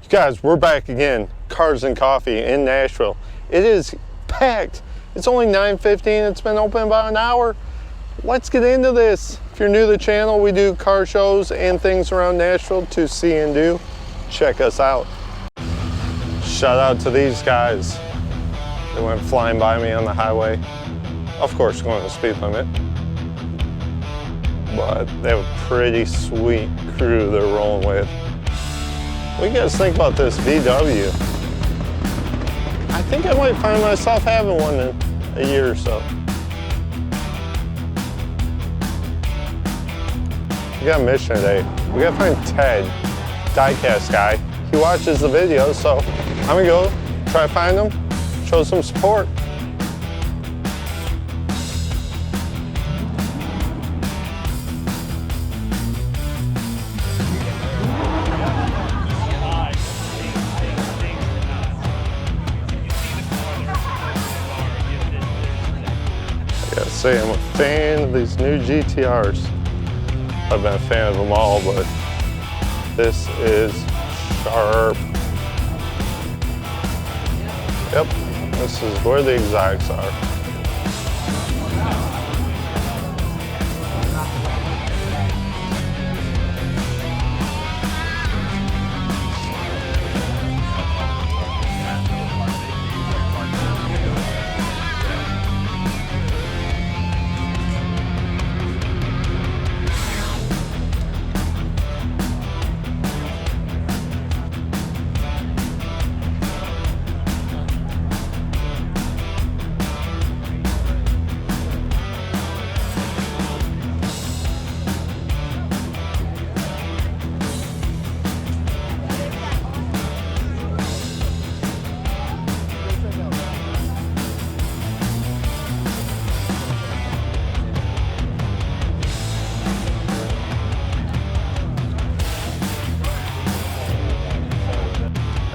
Guys, we're back again. Cars and Coffee in Nashville. It is packed. It's only 9:15. It's been open about an hour. Let's get into this. If you're new to the channel, we do car shows and things around Nashville to see and do. Check us out. Shout out to these guys. They went flying by me on the highway. Of course, going the speed limit. But they have a pretty sweet crew they're rolling with. What do you guys think about this VW? I think I might find myself having one in a year or so. We got a mission today. We gotta find Ted, diecast guy. He watches the videos, so I'm gonna go try to find him, show some support. Say I'm a fan of these new GTRs. I've been a fan of them all, but this is sharp. Yep, this is where the exotics are.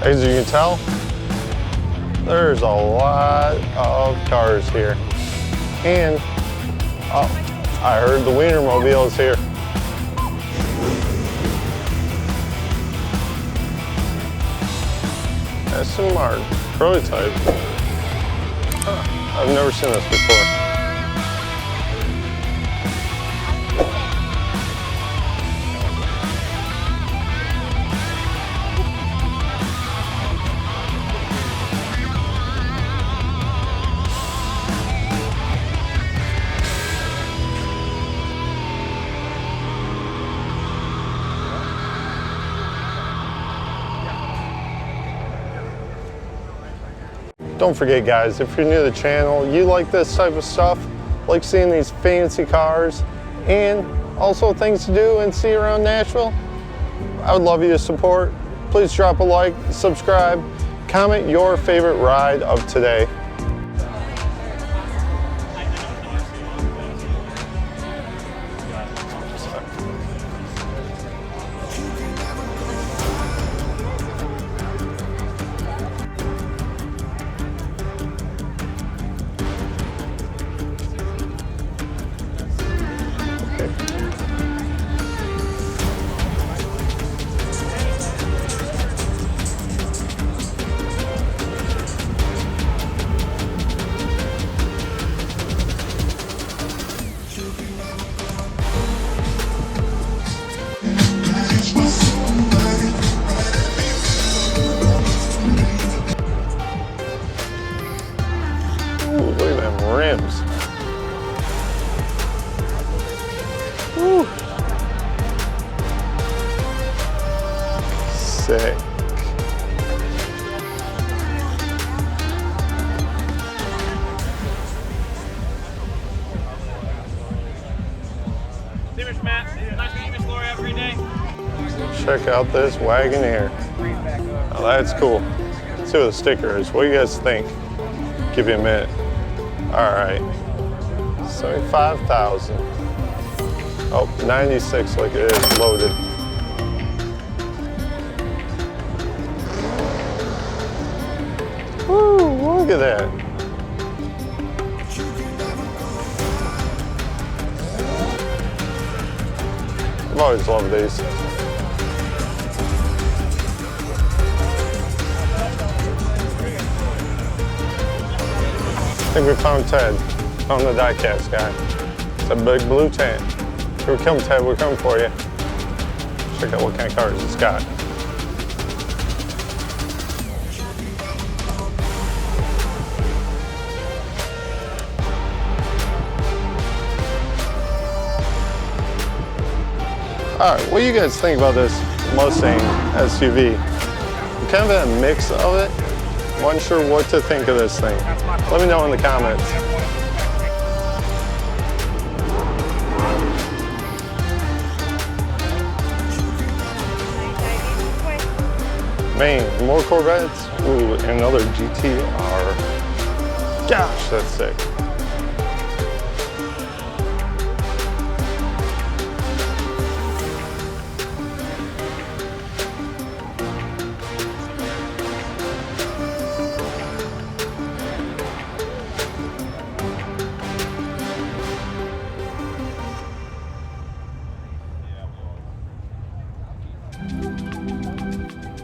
As you can tell, there's a lot of cars here. And, oh, I heard the Wienermobile is here. Aston Martin prototype. Huh, I've never seen this before. Don't forget, guys, if you're new to the channel, you like this type of stuff, like seeing these fancy cars and also things to do and see around Nashville, I would love you to support. Please drop a like, subscribe, comment your favorite ride of today. Look at them rims. Woo. Sick. Check out this Wagoneer. Oh, that's cool. Let's see what the sticker is. What do you guys think? Give you a minute. All right. 75,000. Oh, 96, like it is loaded. Woo, look at that. I've always loved these. think we found Ted. Found the diecast guy. It's a big blue tent. Here we come, Ted. We're coming for you. Check out what kind of cars it's got. All right, what do you guys think about this Mustang SUV? I'm kind of in a mix of it. I'm unsure what to think of this thing. Let me know in the comments. Man, more Corvettes. Ooh, another GTR. Gosh, that's sick.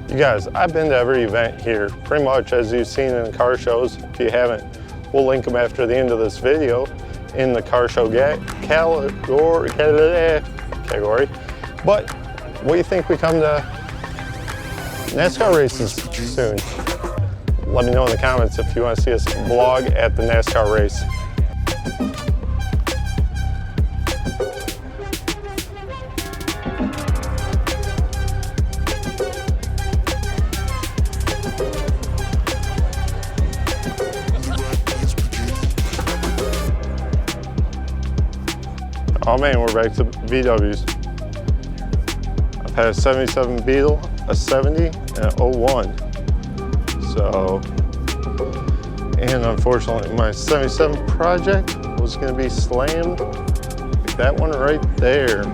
You guys, I've been to every event here, pretty much as you've seen in the car shows. If you haven't, we'll link them after the end of this video in the car show category. But what do you think we come to NASCAR races soon? Let me know in the comments if you want to see us vlog at the NASCAR race. Oh man, we're back to VWs. I've had a 77 Beetle, a 70, and an 01. So, and unfortunately my 77 Project was gonna be slammed. Like that one right there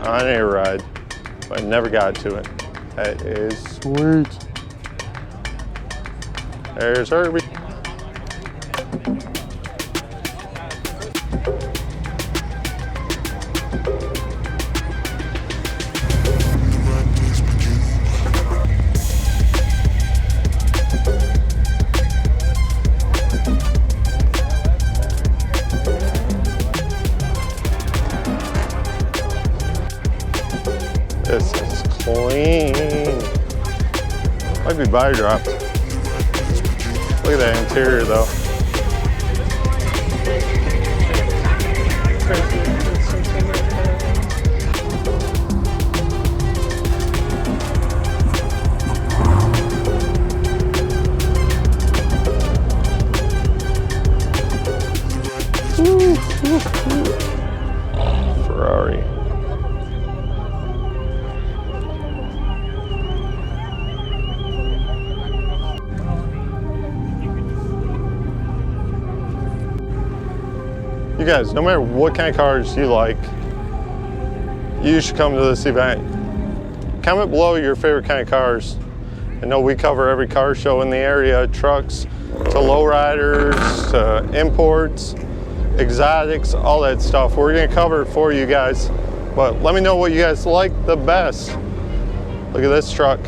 on air ride, but I never got to it. That is sweet. There's Herbie. This is clean. Might be body dropped. Look at that interior though. Ferrari. You guys, no matter what kind of cars you like, you should come to this event. Comment below your favorite kind of cars. I know we cover every car show in the area, trucks to lowriders, to imports, exotics, all that stuff. We're gonna cover it for you guys, but let me know what you guys like the best. Look at this truck.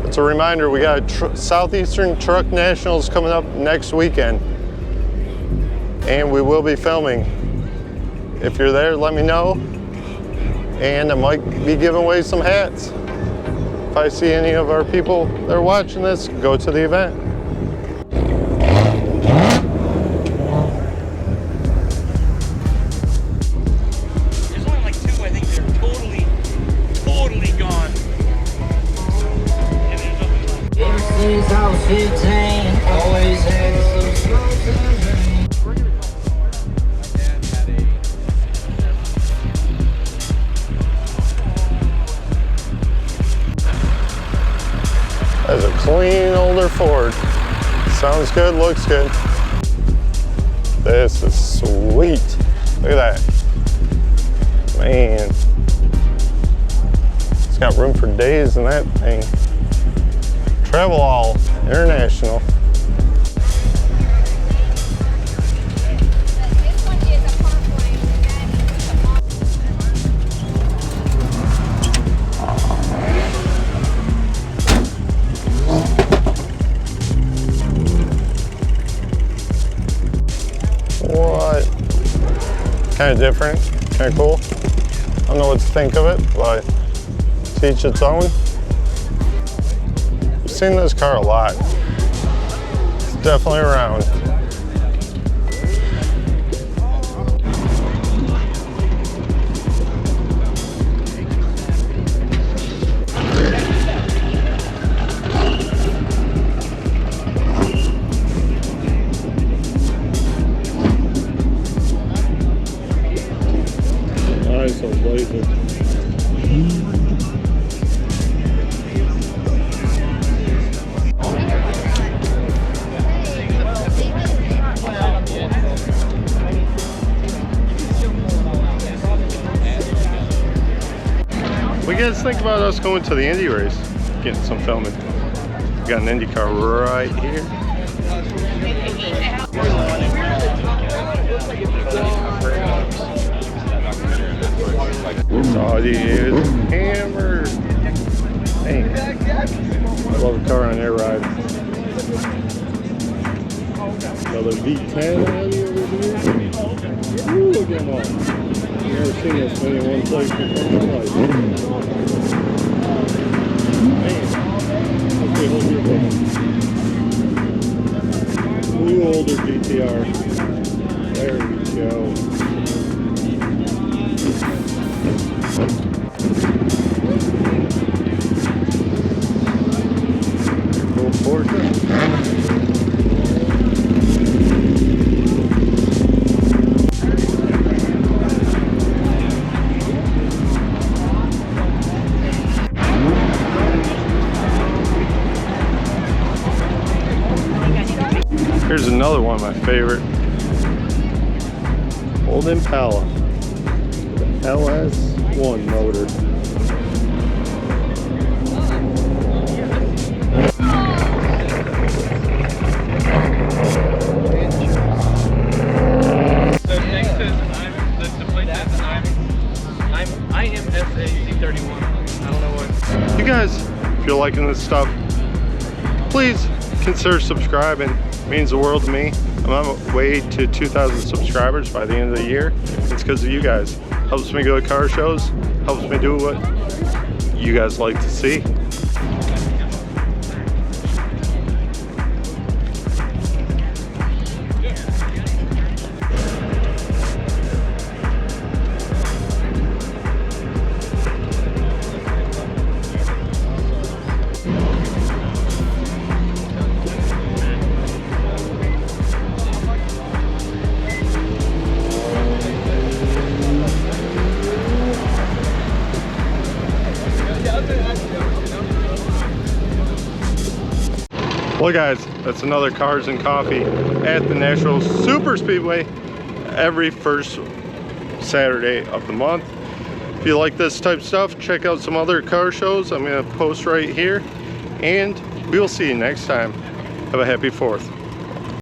It's a reminder, we got Southeastern Truck Nationals coming up next weekend. And we will be filming. If you're there, let me know. And I might be giving away some hats. If I see any of our people that are watching this, go to the event. There's only like two, I think they're totally gone. And there's nothing left. Ever since I was 15, always had some smoke. That's a clean older Ford. Sounds good, looks good. This is sweet. Look at that. Man. It's got room for days in that thing. Travel All International. kind of different, kind of cool. I don't know what to think of it, but to each its own. I've seen this car a lot. It's definitely around. What do you guys think about us going to the Indy race? Getting some filming. We got an Indy car right here. Saudi is hammered. Dang. I love a car on air ride. Another V10 Audi over here. Ooh, look at them all. I've never seen this many in one place before in my life. Man. Okay, hold your phone. Blue older GTR. There we go. Little Porsche. Here's another one of my favorite. Old Impala. The LS1 motor. I am SA-C31. I don't know what. You guys, if you're liking this stuff, please consider subscribing. It means the world to me. I'm on my way to 2,000 subscribers by the end of the year. It's because of you guys. Helps me go to car shows, helps me do what you guys like to see. Well guys, that's another Cars and Coffee at the Nashville Superspeedway every first Saturday of the month. If you like this type of stuff, check out some other car shows. I'm going to post right here, and we will see you next time. Have a happy 4th.